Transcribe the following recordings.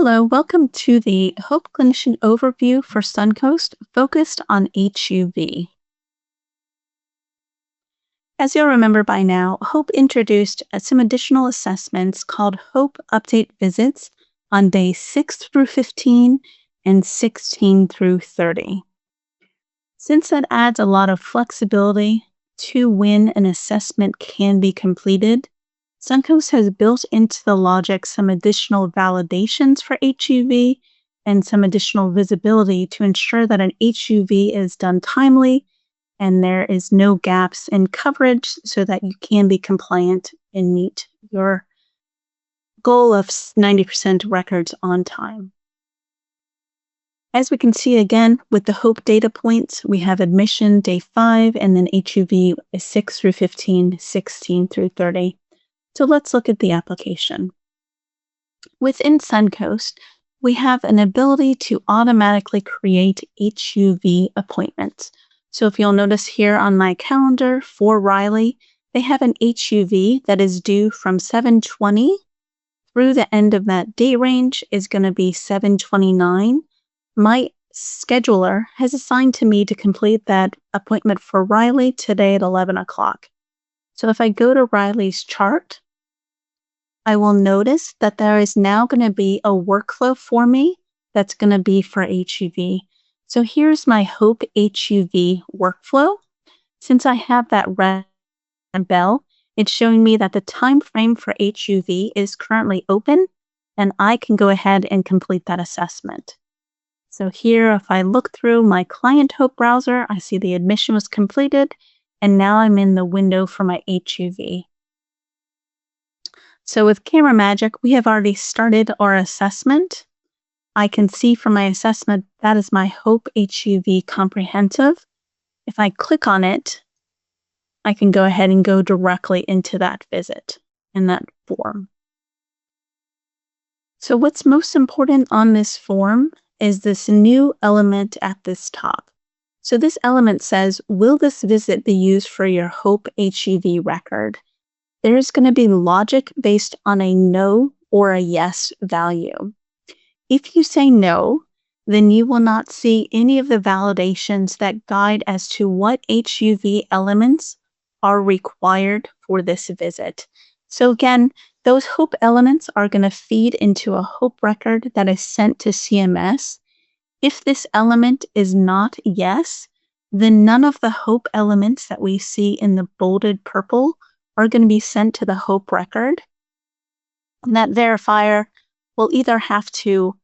Hello, welcome to the Hope Clinician overview for Suncoast focused on HUV. As you'll remember by now, Hope introduced some additional assessments called Hope Update Visits on day 6 through 15 and 16 through 30. Since that adds a lot of flexibility to when an assessment can be completed, Suncoast has built into the logic some additional validations for HUV and some additional visibility to ensure that an HUV is done timely and there is no gaps in coverage so that you can be compliant and meet your goal of 90% records on time. As we can see again with the Hope data points, we have admission day 5 and then HUV is 6 through 15, 16 through 30. So let's look at the application. Within Suncoast, we have an ability to automatically create HUV appointments. So if you'll notice here on my calendar for Riley, they have an HUV that is due from 7:20 through the end of that day range is going to be 7:29. My scheduler has assigned to me to complete that appointment for Riley today at 11 o'clock. So if I go to Riley's chart, I will notice that there is now going to be a workflow for me that's going to be for HUV. So here's my Hope HUV workflow. Since I have that red bell, it's showing me that the time frame for HUV is currently open, and I can go ahead and complete that assessment. So here, if I look through my client Hope browser, I see the admission was completed, and now I'm in the window for my HUV. So with Camera Magic, we have already started our assessment. I can see from my assessment that is my Hope HUV Comprehensive. If I click on it, I can go ahead and go directly into that visit in that form. So what's most important on this form is this new element at this top. So this element says, will this visit be used for your Hope HUV record? There's going to be logic based on a no or a yes value. If you say no, then you will not see any of the validations that guide as to what HUV elements are required for this visit. So again, those Hope elements are going to feed into a Hope record that is sent to CMS. If this element is not yes, then none of the Hope elements that we see in the bolded purple are going to be sent to the Hope record. And that verifier will either have to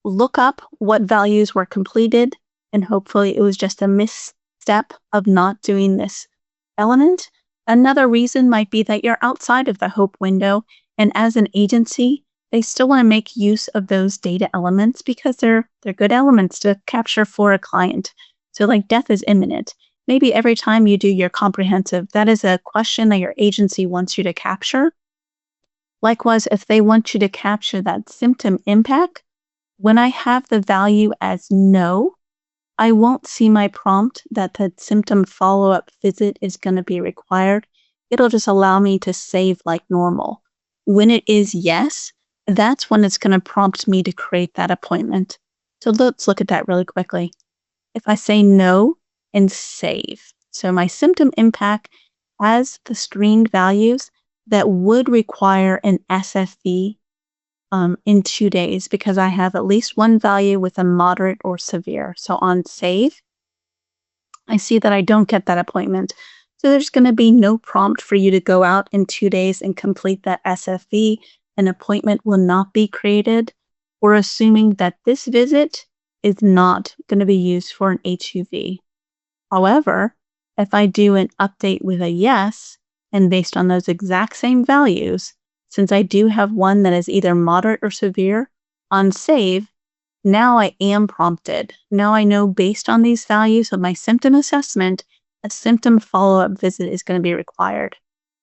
look up what values were completed, and hopefully it was just a misstep of not doing this element. Another reason might be that you're outside of the Hope window, and as an agency, they still want to make use of those data elements because they're good elements to capture for a client. So like death is imminent. Maybe every time you do your comprehensive, that is a question that your agency wants you to capture. Likewise, if they want you to capture that symptom impact, when I have the value as no, I won't see my prompt that the symptom follow-up visit is going to be required. It'll just allow me to save like normal. When it is yes, that's when it's going to prompt me to create that appointment. So let's look at that really quickly. If I say no and save, so my symptom impact has the screened values that would require an SFV in 2 days because I have at least one value with a moderate or severe. So on save, I see that I don't get that appointment. So there's going to be no prompt for you to go out in 2 days and complete that SFV. An appointment will not be created. We're assuming that this visit is not going to be used for an HUV. However, if I do an update with a yes, and based on those exact same values, since I do have one that is either moderate or severe, on save, now I am prompted. Now I know based on these values of my symptom assessment, a symptom follow-up visit is going to be required.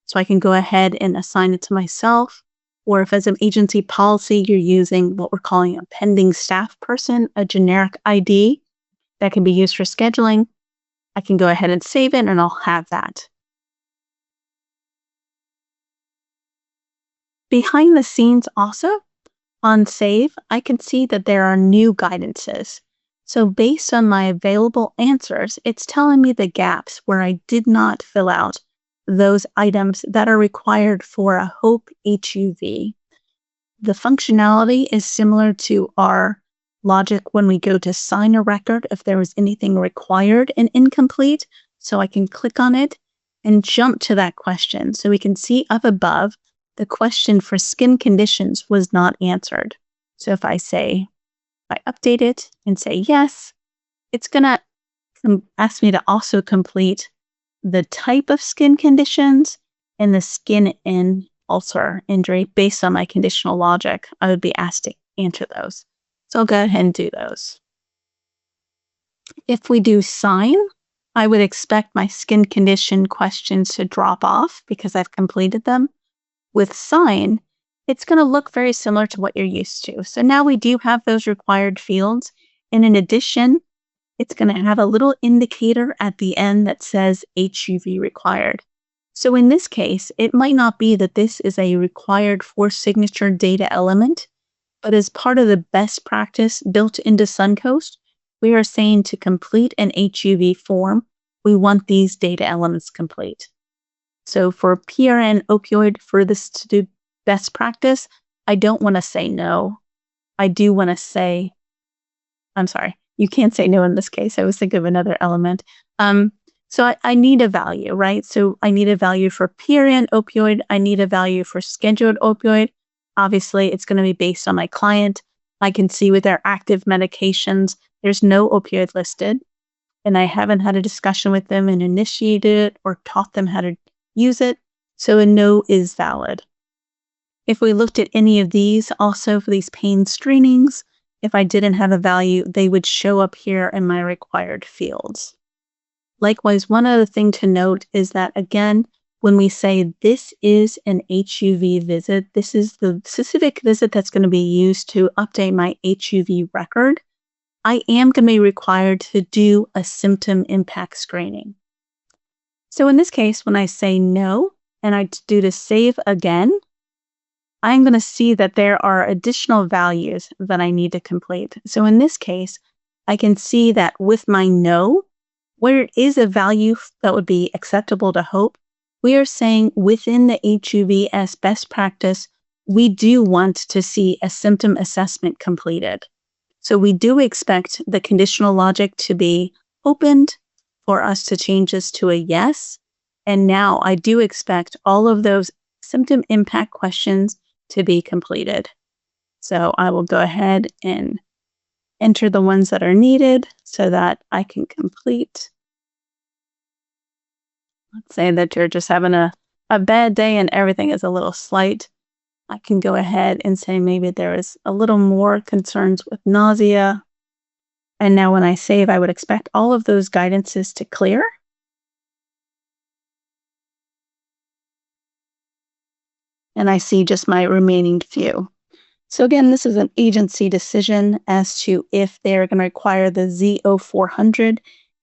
So I can go ahead and assign it to myself, or if as an agency policy, you're using what we're calling a pending staff person, a generic ID that can be used for scheduling, I can go ahead and save it and I'll have that. Behind the scenes also, On save, I can see that there are new guidances. So based on my available answers, it's telling me the gaps where I did not fill out those items that are required for a HOPE HUV. The functionality is similar to our logic when we go to sign a record if there was anything required and incomplete. So I can click on it and jump to that question. So we can see up above, the question for skin conditions was not answered. So if I update it and say yes, it's going to ask me to also complete the type of skin conditions and the skin and ulcer injury based on my conditional logic. I would be asked to answer those. So I'll go ahead and do those. If we do sign, I would expect my skin condition questions to drop off because I've completed them. With sign, it's going to look very similar to what you're used to. So now we do have those required fields. And in addition, it's going to have a little indicator at the end that says HUV required. So in this case, it might not be that this is a required for signature data element, but as part of the best practice built into Suncoast, we are saying to complete an HUV form, we want these data elements complete. So for PRN opioid, for this to do best practice, I don't want to say no. I do want to say, I'm sorry, you can't say no in this case. I was thinking of another element. So I need a value, right? So I need a value for PRN opioid. I need a value for scheduled opioid. Obviously, it's going to be based on my client. I can see with their active medications, there's no opioid listed. And I haven't had a discussion with them and initiated it or taught them how to use it. So a no is valid. If we looked at any of these, also for these pain screenings, if I didn't have a value, they would show up here in my required fields. Likewise, one other thing to note is that, again, when we say this is an HUV visit, this is the specific visit that's going to be used to update my HUV record, I am going to be required to do a symptom impact screening. So in this case, when I say no, and I do to save again, I'm going to see that there are additional values that I need to complete. So in this case, I can see that with my no, where it is a value that would be acceptable to HOPE, we are saying within the HUV as best practice, we do want to see a symptom assessment completed. So we do expect the conditional logic to be opened for us to change this to a yes. And now I do expect all of those symptom impact questions to be completed. So I will go ahead and enter the ones that are needed so that I can complete. Let's say that you're just having a bad day and everything is a little slight. I can go ahead and say maybe there is a little more concerns with nausea. And now when I save, I would expect all of those guidances to clear. And I see just my remaining few. So again, this is an agency decision as to if they're going to require the Z0400.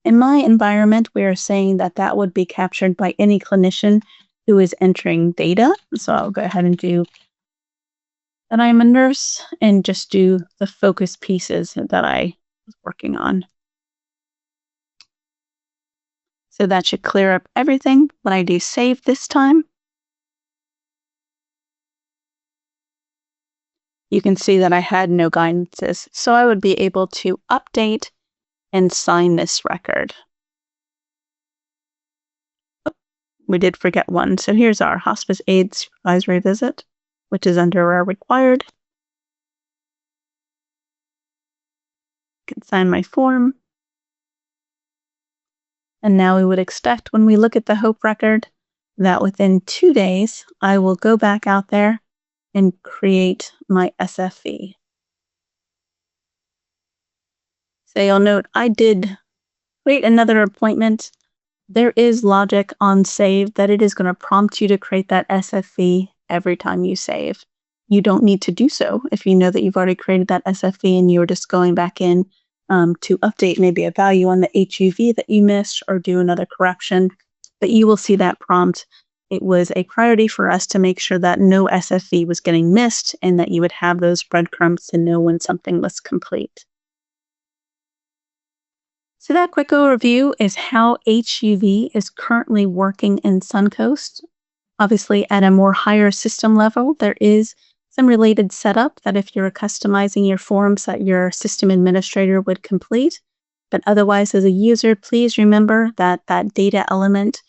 In my environment, we are saying that that would be captured by any clinician who is entering data. So I'll go ahead and do that I'm a nurse and just do the focus pieces that I was working on. So that should clear up everything. When I do save this time, you can see that I had no guidances. So I would be able to update and sign this record. We did forget one. So here's our hospice aid supervisory visit, which is under our required. I can sign my form. And now we would expect when we look at the HOPE record that within 2 days, I will go back out there and create my SFV. So you'll note I did create another appointment. There is logic on save that it is going to prompt you to create that SFV every time you save. You don't need to do so if you know that you've already created that SFV and you're just going back in to update maybe a value on the HUV that you missed or do another correction. But you will see that prompt it was a priority for us to make sure that no SFV was getting missed and that you would have those breadcrumbs to know when something was complete. So that quick overview is how HUV is currently working in Suncoast. Obviously, at a more higher system level, there is some related setup that if you're customizing your forms that your system administrator would complete. But otherwise, as a user, please remember that that data element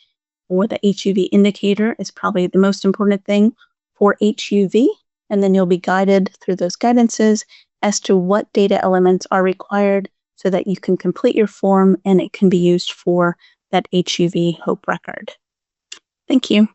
or the HUV indicator is probably the most important thing for HUV. And then you'll be guided through those guidances as to what data elements are required so that you can complete your form and it can be used for that HUV HOPE record. Thank you.